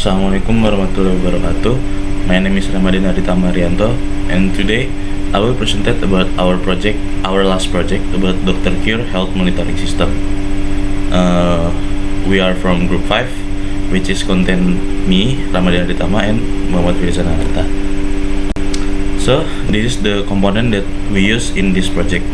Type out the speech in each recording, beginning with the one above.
Assalamualaikum warahmatullahi wabarakatuh. My name is Ramadhan Adita Marianto, and today I will present about our last project about Dr. Cure Health Monitoring System. We are from Group 5, which is contain me, Ramadhan Aditama, and Muhammad Firzan Ananta. So this is the component that we use in this project.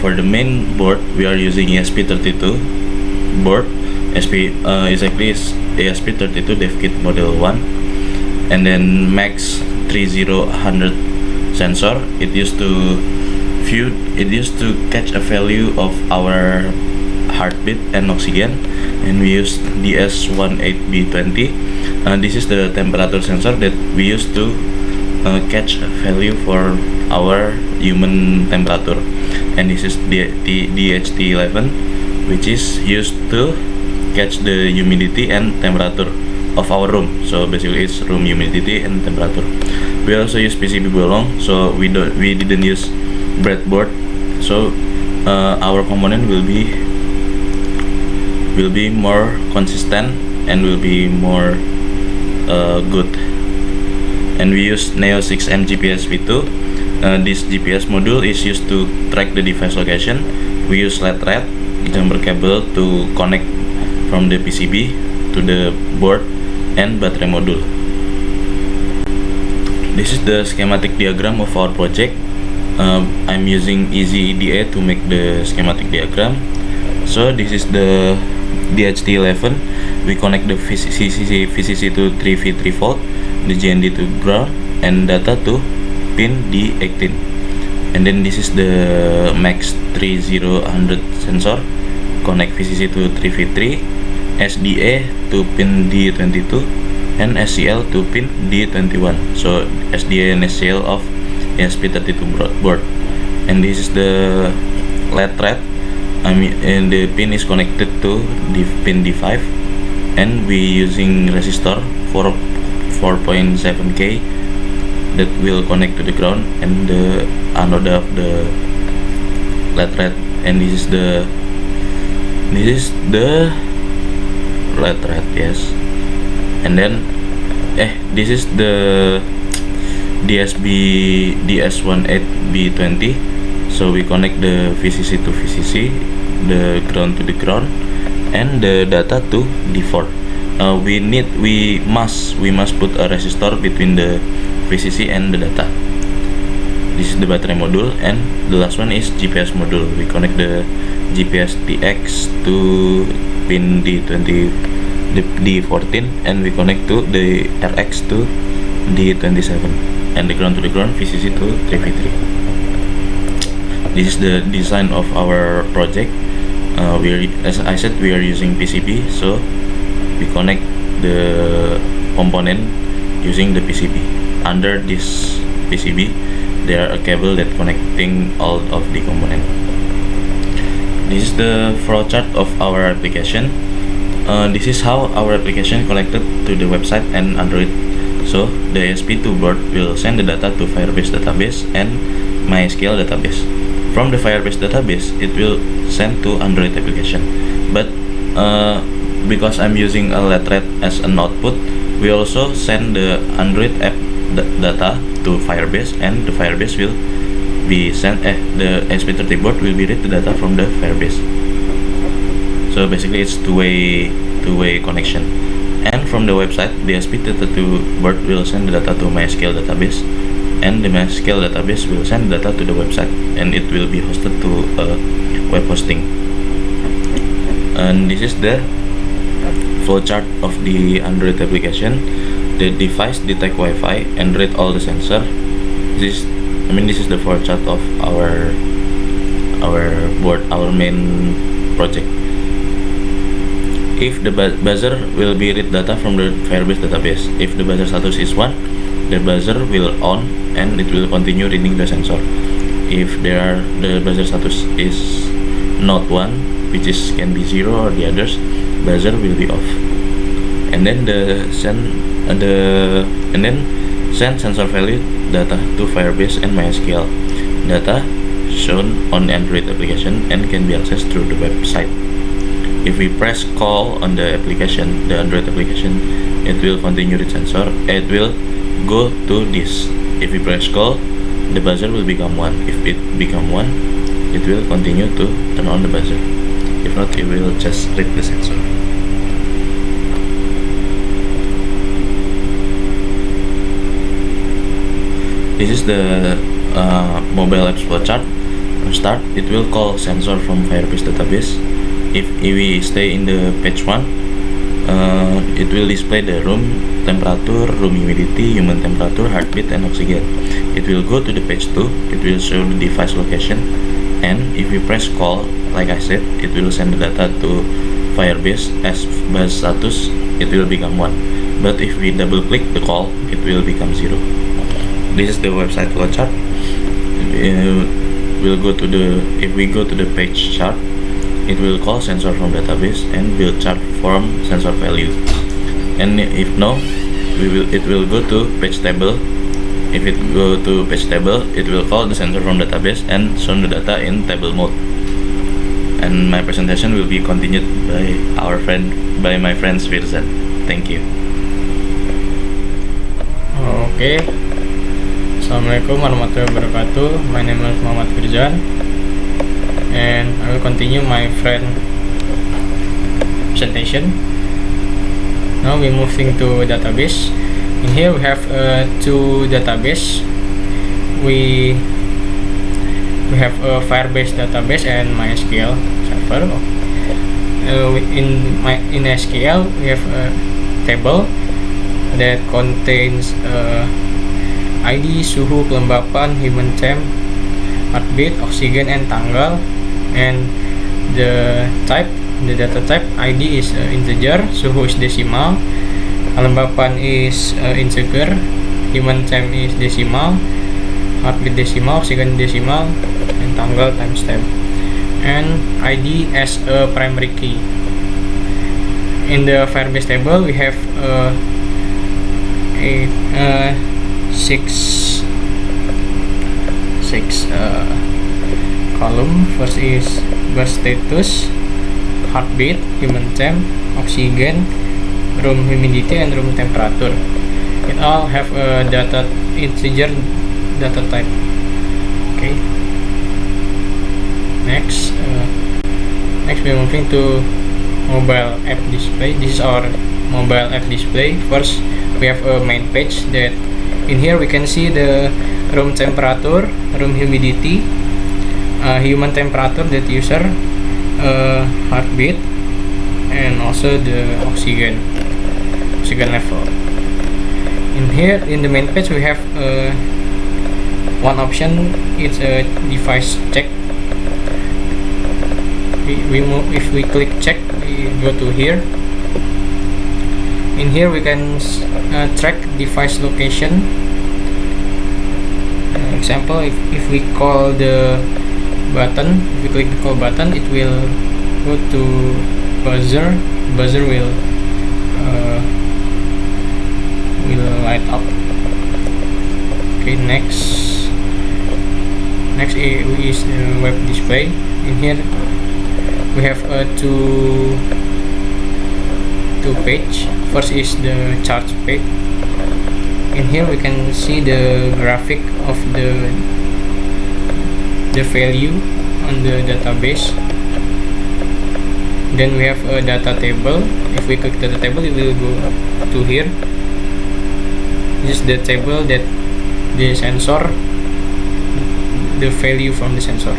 For the main board, we are using ESP32 board. Exactly is ESP32 DevKit Model 1, and then Max 30100 sensor. It used to catch a value of our heartbeat and oxygen, and we used DS18B20. This is the temperature sensor that we used to catch a value for our human temperature, and this is the DHT11, which is used to catch the humidity and temperature of our room. So basically it's room humidity and temperature. We also use PCB bolong, so we didn't use breadboard. So our component will be more consistent and will be more good. And we use Neo 6M GPS V2. This GPS module is used to track the device location. We use LED red jumper cable to connect from the PCB to the board and battery module. This is the schematic diagram of our project. I'm using EasyEDA to make the schematic diagram. So this is the DHT11. We connect the VCC to 3V3 volt, the GND to ground, and data to pin D18. And then this is the Max 30100 sensor. Connect VCC to 3V3, SDA to pin D22, and SCL to pin D21. So SDA and SCL of ESP32 board. And this is the LED red. And the pin is connected to the pin D5, and we using resistor for 4.7K that will connect to the ground and the anode of the LED red. And this is the LED red, yes. And then this is the DS18B20. So we connect the VCC to VCC, the ground to the ground, and the data to D4. We must put a resistor between the VCC and the data. This is the battery module, and the last one is GPS module. We connect the GPS TX to pin D14, and we connect to the RX to D27, and the ground to the ground VCC to 3V3. This is the design of our project. As I said, we are using PCB, so we connect the component using the PCB. Under this PCB, there are a cable that connecting all of the component. This is the flowchart of our application. This is how our application connected to the website and Android. So the ESP2 board will send the data to Firebase database and MySQL database. From the Firebase database, it will send to Android application. But because I'm using a LED red as an output, we also send the Android app data to Firebase, and the Firebase will be sent. The ESP32 board will be read the data from the Firebase. So basically, it's two-way connection. And from the website, the ESP32 board will send the data to MySQL database, and the MySQL database will send data to the website, and it will be hosted to web hosting. And this is the flowchart of the Android application. The device detect Wi-Fi and read all the sensor. This is the flowchart of our board, our main project. If the buzzer will be read data from the Firebase database. If the buzzer status is 1, the buzzer will on and it will continue reading the sensor. If the buzzer status is not 1, which can be 0 or the others, buzzer will be off. And then send sensor value data to Firebase and MySQL. Data shown on the Android application and can be accessed through the website. If we press call on the application, the Android application, it will continue the sensor. It will go to this. If we press call, the buzzer will become 1. If it become 1, it will continue to turn on the buzzer. If not, it will just read the sensor. This is the mobile apps flowchart. Start, it will call sensor from Firebase database. If we stay in the page 1, it will display the room temperature, room humidity, human temperature, heartbeat, and oxygen. It will go to the page 2, it will show the device location, and if we press call, like I said, it will send the data to Firebase as bus status. It will become 1. But if we double click the call, it will become 0. This is the website flowchart. We'll go to the, if we go to the page chart, it will call sensor from database and build chart from sensor value. And if no, it will go to page table. If it go to page table, it will call the sensor from database and show the data in table mode. And my presentation will be continued by my friend Svirzan. Thank you. Oke. Assalamualaikum warahmatullahi wabarakatuh. My name is Muhammad Firzan, and I will continue my friend presentation. Now we're moving to database. In here we have two database. We have a Firebase database and MySQL server. In SQL we have a table that contains ID, suhu, kelembapan, human temp, heartbeat, oxygen, and tanggal. And the data type, ID is integer, suhu is decimal, kelembapan is integer, human temp is decimal, heartbeat decimal, oxygen decimal, and tanggal timestamp. And ID as a primary key. In the Firebase table we have six column. First is bus status, heartbeat, human temp, oxygen, room humidity, and room temperature. It all have a integer data type. Okay. Next we're moving to mobile app display. This is our mobile app display. First we have a main page that in here we can see the room temperature, room humidity, human temperature that user, heartbeat, and also the oxygen level. In here in the main page we have one option. It's a device check. If we click check, we go to here. In here we can track device location. Example, if we call the button, if we click the call button, it will go to buzzer. Buzzer will light up. Okay, next is the web display. In here we have two page. First is the chart page. In here we can see the graphic of the value on the database. Then we have a data table. If we click data table, it will go to here. This is the table that the sensor, the value from the sensor.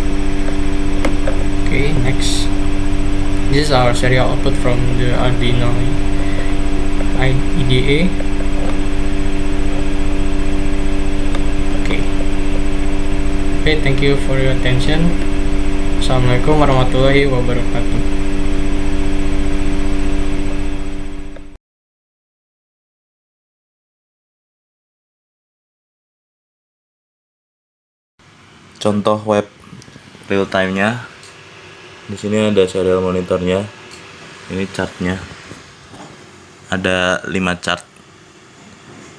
Okay, next. This is our serial output from the Arduino IDE. Okay, thank you for your attention. Assalamualaikum warahmatullahi wabarakatuh. Contoh web real time-nya. Di sini ada serial monitornya. Ini chartnya. Ada 5 chart.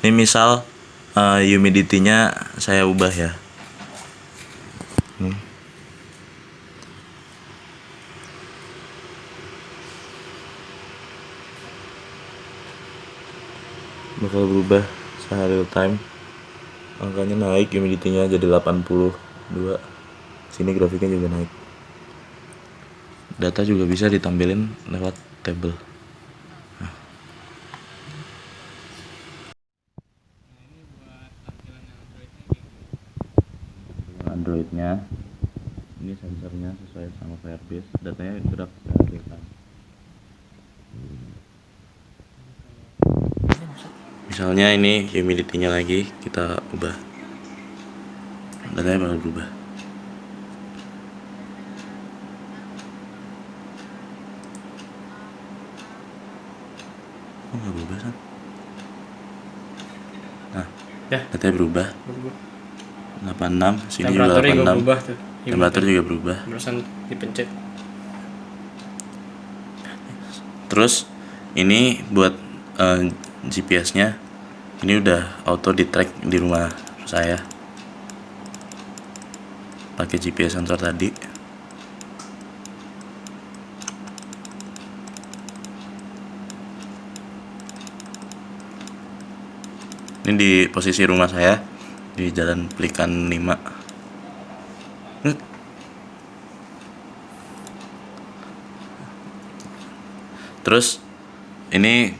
Ini misal humidity-nya saya ubah ya. bakal berubah secara real time. Angkanya naik, humidity-nya jadi 82. Sini grafiknya juga naik. Data juga bisa ditampilin lewat table. Androidnya ini sensornya sesuai sama Firebase, datanya gerak secara real time. Misalnya ini humidity-nya lagi kita ubah, datanya bakal berubah. Oh nggak berubah kan? Nah, Ya. datanya berubah. 86, sini juga Temperaturnya juga 86. berubah tuh. Temperatur juga berubah. Barusan dipencet. Terus ini buat GPS-nya ini udah auto di track di rumah saya pakai GPS sensor tadi. Ini di posisi rumah saya di Jalan Pelikan 5. Terus ini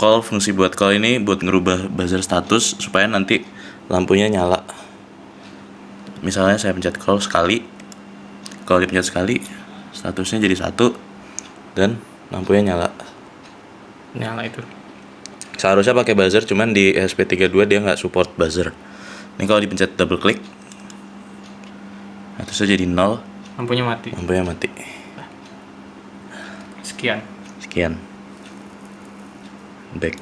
fungsi buat call ini buat ngerubah buzzer status supaya nanti lampunya nyala. Misalnya saya pencet call sekali, kalau dipencet sekali statusnya jadi 1 dan lampunya nyala. Nyala itu. Seharusnya pakai buzzer, cuman di ESP32 dia nggak support buzzer. Ini kalau dipencet double click, statusnya jadi 0, Lampunya mati. lampunya mati. Sekian. Sekian. Back.